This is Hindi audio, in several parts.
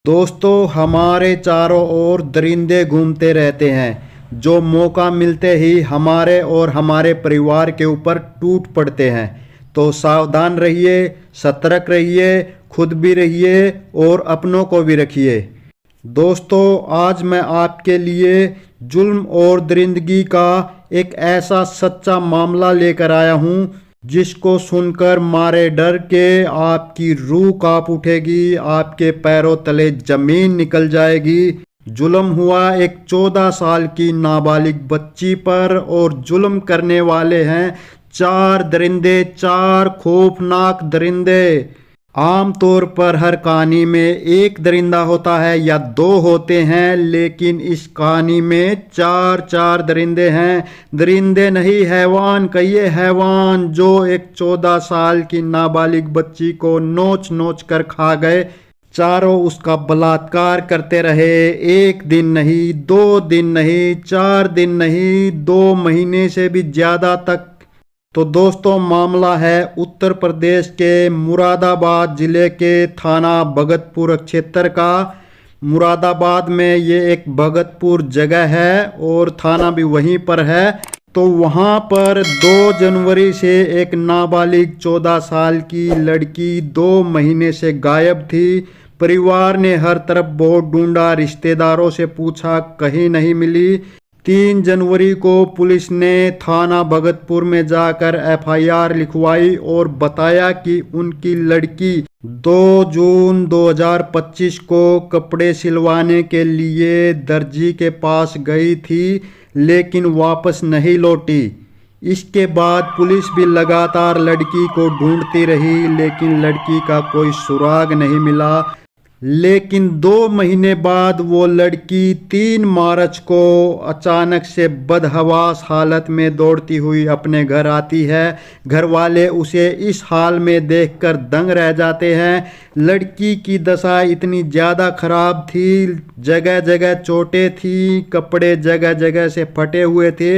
दोस्तों, हमारे चारों ओर दरिंदे घूमते रहते हैं जो मौका मिलते ही हमारे और हमारे परिवार के ऊपर टूट पड़ते हैं। तो सावधान रहिए, सतर्क रहिए, खुद भी रहिए और अपनों को भी रखिए। दोस्तों, आज मैं आपके लिए जुल्म और दरिंदगी का एक ऐसा सच्चा मामला लेकर आया हूँ जिसको सुनकर मारे डर के आपकी रूह कांप उठेगी, आपके पैरों तले जमीन निकल जाएगी। जुल्म हुआ एक 14 साल की नाबालिग बच्ची पर और जुल्म करने वाले हैं 4 दरिंदे, 4 खौफनाक दरिंदे। आमतौर पर हर कहानी में एक दरिंदा होता है या 2 होते हैं, लेकिन इस कहानी में 4 दरिंदे हैं। दरिंदे नहीं, हैवान कहिए, हैवान जो एक 14 साल की नाबालिग बच्ची को नोच नोच कर खा गए। चारों उसका बलात्कार करते रहे। 1 दिन नहीं, 2 दिन नहीं, 4 दिन नहीं, 2 महीने से भी ज़्यादा तक। तो दोस्तों, मामला है उत्तर प्रदेश के मुरादाबाद ज़िले के थाना भगतपुर क्षेत्र का। मुरादाबाद में ये एक भगतपुर जगह है और थाना भी वहीं पर है। तो वहाँ पर 2 जनवरी से एक नाबालिग 14 साल की लड़की 2 महीने से गायब थी। परिवार ने हर तरफ बहुत ढूंढा, रिश्तेदारों से पूछा, कहीं नहीं मिली। 3 जनवरी को पुलिस ने थाना भगतपुर में जाकर एफआईआर लिखवाई और बताया कि उनकी लड़की 2 जून 2025 को कपड़े सिलवाने के लिए दर्जी के पास गई थी, लेकिन वापस नहीं लौटी। इसके बाद पुलिस भी लगातार लड़की को ढूंढती रही, लेकिन लड़की का कोई सुराग नहीं मिला। लेकिन 2 महीने बाद वो लड़की 3 मार्च को अचानक से बदहवास हालत में दौड़ती हुई अपने घर आती है। घर वाले उसे इस हाल में देखकर दंग रह जाते हैं। लड़की की दशा इतनी ज़्यादा खराब थी, जगह जगह चोटें थी, कपड़े जगह जगह से फटे हुए थे।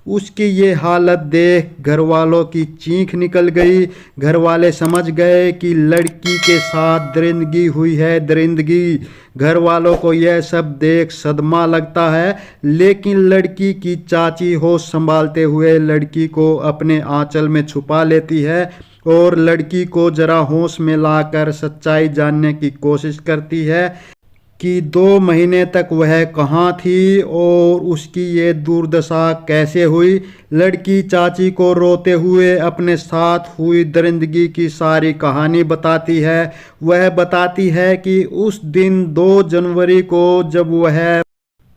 उसकी ये हालत देख घर वालों की चीख निकल गई। घर वाले समझ गए कि लड़की के साथ दरिंदगी हुई है, दरिंदगी। घर वालों को यह सब देख सदमा लगता है, लेकिन लड़की की चाची होश संभालते हुए लड़की को अपने आंचल में छुपा लेती है और लड़की को जरा होश में लाकर सच्चाई जानने की कोशिश करती है कि 2 महीने तक वह कहाँ थी और उसकी ये दुर्दशा कैसे हुई। लड़की चाची को रोते हुए अपने साथ हुई दरिंदगी की सारी कहानी बताती है। वह बताती है कि उस दिन 2 जनवरी को जब वह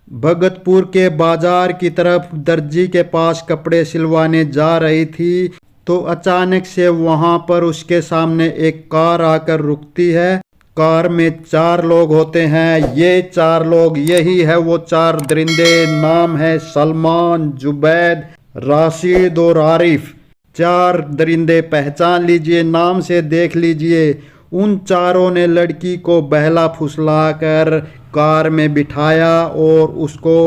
भगतपुर के बाजार की तरफ दर्जी के पास कपड़े सिलवाने जा रही थी, तो अचानक से वहाँ पर उसके सामने एक कार आकर रुकती है। कार में 4 लोग होते हैं। ये 4 लोग, यही है वो 4 दरिंदे। नाम है सलमान, जुबैद, राशिद और आरिफ। 4 दरिंदे पहचान लीजिए, नाम से देख लीजिए। उन चारों ने लड़की को बहला फुसला कर कार में बिठाया और उसको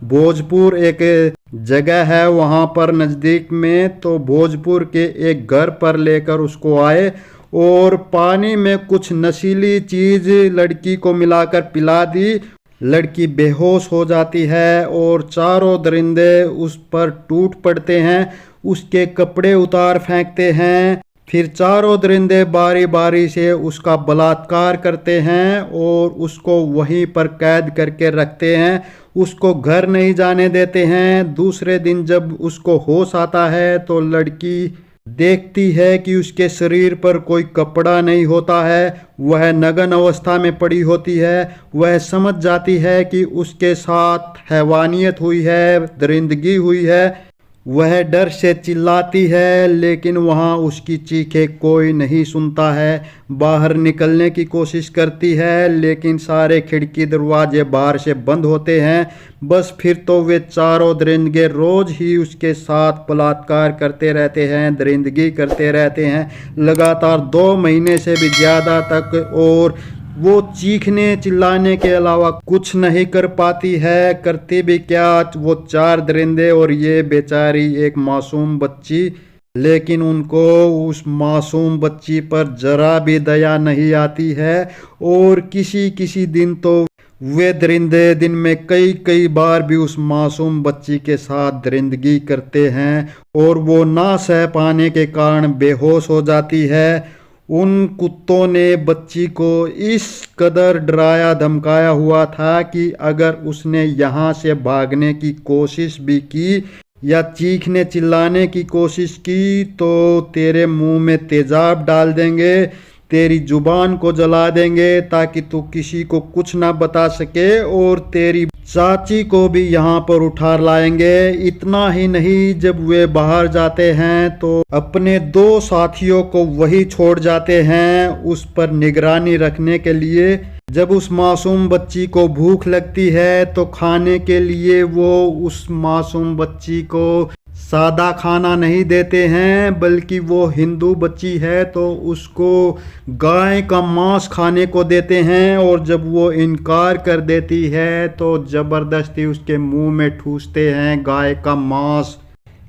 भोजपुर एक जगह है वहाँ पर नज़दीक में, तो भोजपुर के एक घर पर लेकर उसको आए और पानी में कुछ नशीली चीज़ लड़की को मिलाकर पिला दी। लड़की बेहोश हो जाती है और चारों दरिंदे उस पर टूट पड़ते हैं, उसके कपड़े उतार फेंकते हैं। फिर चारों दरिंदे बारी बारी से उसका बलात्कार करते हैं और उसको वहीं पर कैद करके रखते हैं। उसको घर नहीं जाने देते हैं। दूसरे दिन जब उसको होश आता है तो लड़की देखती है कि उसके शरीर पर कोई कपड़ा नहीं होता है, वह नग्न अवस्था में पड़ी होती है। वह समझ जाती है कि उसके साथ हैवानियत हुई है, दरिंदगी हुई है। वह डर से चिल्लाती है, लेकिन वहाँ उसकी चीखें कोई नहीं सुनता है। बाहर निकलने की कोशिश करती है, लेकिन सारे खिड़की दरवाजे बाहर से बंद होते हैं। बस फिर तो वे चारों दरिंदे रोज ही उसके साथ बलात्कार करते रहते हैं, दरिंदगी करते रहते हैं, लगातार 2 महीने से भी ज़्यादा तक। और वो चीखने चिल्लाने के अलावा कुछ नहीं कर पाती है। करती भी क्या, वो 4 दरिंदे और ये बेचारी एक मासूम बच्ची। लेकिन उनको उस मासूम बच्ची पर जरा भी दया नहीं आती है। और किसी किसी दिन तो वे दरिंदे दिन में कई कई बार भी उस मासूम बच्ची के साथ दरिंदगी करते हैं और वो ना सह पाने के कारण बेहोश हो जाती है। उन कुत्तों ने बच्ची को इस कदर डराया धमकाया हुआ था कि अगर उसने यहाँ से भागने की कोशिश भी की या चीखने चिल्लाने की कोशिश की तो तेरे मुंह में तेजाब डाल देंगे, तेरी जुबान को जला देंगे ताकि तू किसी को कुछ ना बता सके, और तेरी चाची को भी यहाँ पर उठा लाएंगे। इतना ही नहीं, जब वे बाहर जाते हैं तो अपने 2 साथियों को वही छोड़ जाते हैं उस पर निगरानी रखने के लिए। जब उस मासूम बच्ची को भूख लगती है तो खाने के लिए वो उस मासूम बच्ची को सादा खाना नहीं देते हैं, बल्कि वो हिंदू बच्ची है तो उसको गाय का मांस खाने को देते हैं। और जब वो इनकार कर देती है तो ज़बरदस्ती उसके मुंह में ठूसते हैं गाय का मांस।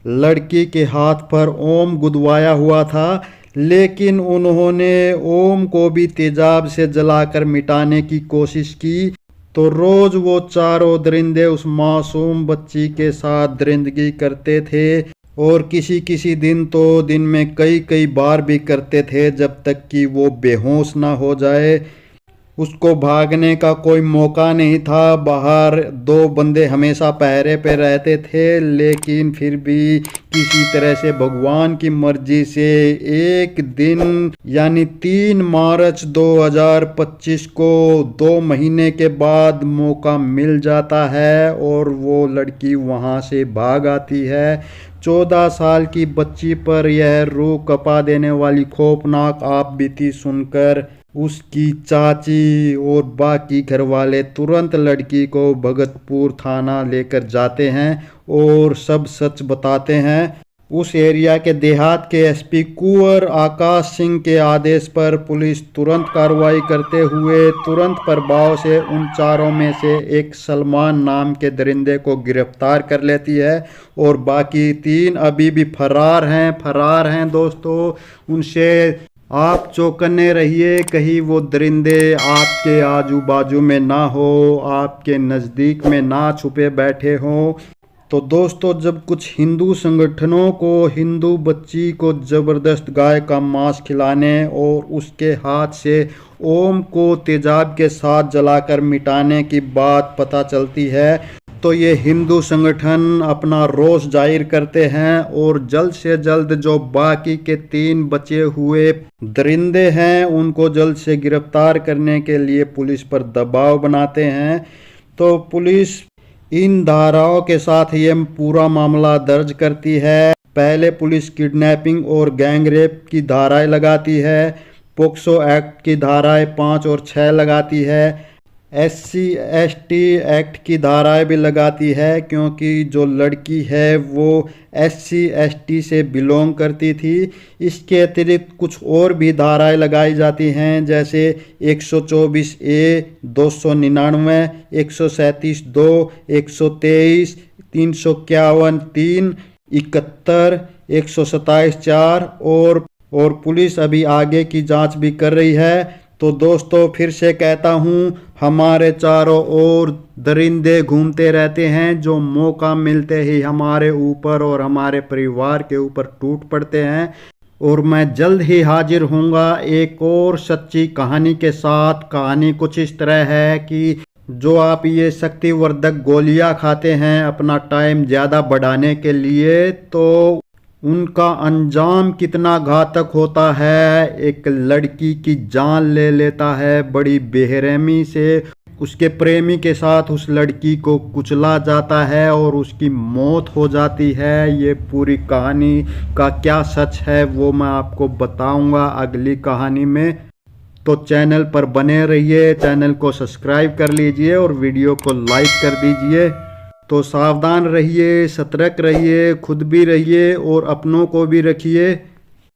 लड़की के हाथ पर ओम गुदवाया हुआ था, लेकिन उन्होंने ओम को भी तेजाब से जलाकर मिटाने की कोशिश की। तो रोज वो चारों दरिंदे उस मासूम बच्ची के साथ दरिंदगी करते थे और किसी किसी दिन तो दिन में कई कई बार भी करते थे, जब तक कि वो बेहोश ना हो जाए। उसको भागने का कोई मौका नहीं था। बाहर 2 बंदे हमेशा पहरे पे रहते थे, लेकिन फिर भी किसी तरह से भगवान की मर्जी से एक दिन यानी 3 मार्च 2025 को 2 महीने के बाद मौका मिल जाता है और वो लड़की वहाँ से भाग आती है। 14 साल की बच्ची पर यह रूह कपा देने वाली खौफनाक आप बीती सुनकर उसकी चाची और बाकी घर वाले तुरंत लड़की को भगतपुर थाना लेकर जाते हैं और सब सच बताते हैं। उस एरिया के देहात के एसपी कुंवर आकाश सिंह के आदेश पर पुलिस तुरंत कार्रवाई करते हुए तुरंत प्रभाव से उन चारों में से एक सलमान नाम के दरिंदे को गिरफ्तार कर लेती है और बाकी 3 अभी भी फरार हैं दोस्तों। उनसे आप चौकन्ने रहिए, कहीं वो दरिंदे आपके आजू बाजू में ना हो, आपके नज़दीक में ना छुपे बैठे हों। तो दोस्तों, जब कुछ हिंदू संगठनों को हिंदू बच्ची को ज़बरदस्त गाय का मांस खिलाने और उसके हाथ से ओम को तेजाब के साथ जलाकर मिटाने की बात पता चलती है तो ये हिंदू संगठन अपना रोष जाहिर करते हैं और जल्द से जल्द जो बाकी के 3 बचे हुए दरिंदे हैं उनको जल्द से गिरफ्तार करने के लिए पुलिस पर दबाव बनाते हैं। तो पुलिस इन धाराओं के साथ ये पूरा मामला दर्ज करती है। पहले पुलिस किडनैपिंग और गैंगरेप की धाराएं लगाती है, पोक्सो एक्ट की धाराएं 5 और 6 लगाती है, SC/ST एक्ट की धाराएं भी लगाती है, क्योंकि जो लड़की है वो SC/ST से बिलोंग करती थी। इसके अतिरिक्त कुछ और भी धाराएं लगाई जाती हैं, जैसे 124A, 299, 137(2), 123, 351(3), 71, 127(4 और पुलिस अभी आगे की जांच भी कर रही है। तो दोस्तों, फिर से कहता हूँ, हमारे चारों ओर दरिंदे घूमते रहते हैं जो मौका मिलते ही हमारे ऊपर और हमारे परिवार के ऊपर टूट पड़ते हैं। और मैं जल्द ही हाजिर होऊंगा एक और सच्ची कहानी के साथ। कहानी कुछ इस तरह है कि जो आप ये शक्तिवर्धक गोलियां खाते हैं अपना टाइम ज़्यादा बढ़ाने के लिए, तो उनका अंजाम कितना घातक होता है। एक लड़की की जान ले लेता है बड़ी बेरहमी से, उसके प्रेमी के साथ उस लड़की को कुचला जाता है और उसकी मौत हो जाती है। ये पूरी कहानी का क्या सच है वो मैं आपको बताऊंगा अगली कहानी में। तो चैनल पर बने रहिए, चैनल को सब्सक्राइब कर लीजिए और वीडियो को लाइक कर दीजिए। तो सावधान रहिए, सतर्क रहिए, खुद भी रहिए और अपनों को भी रखिए।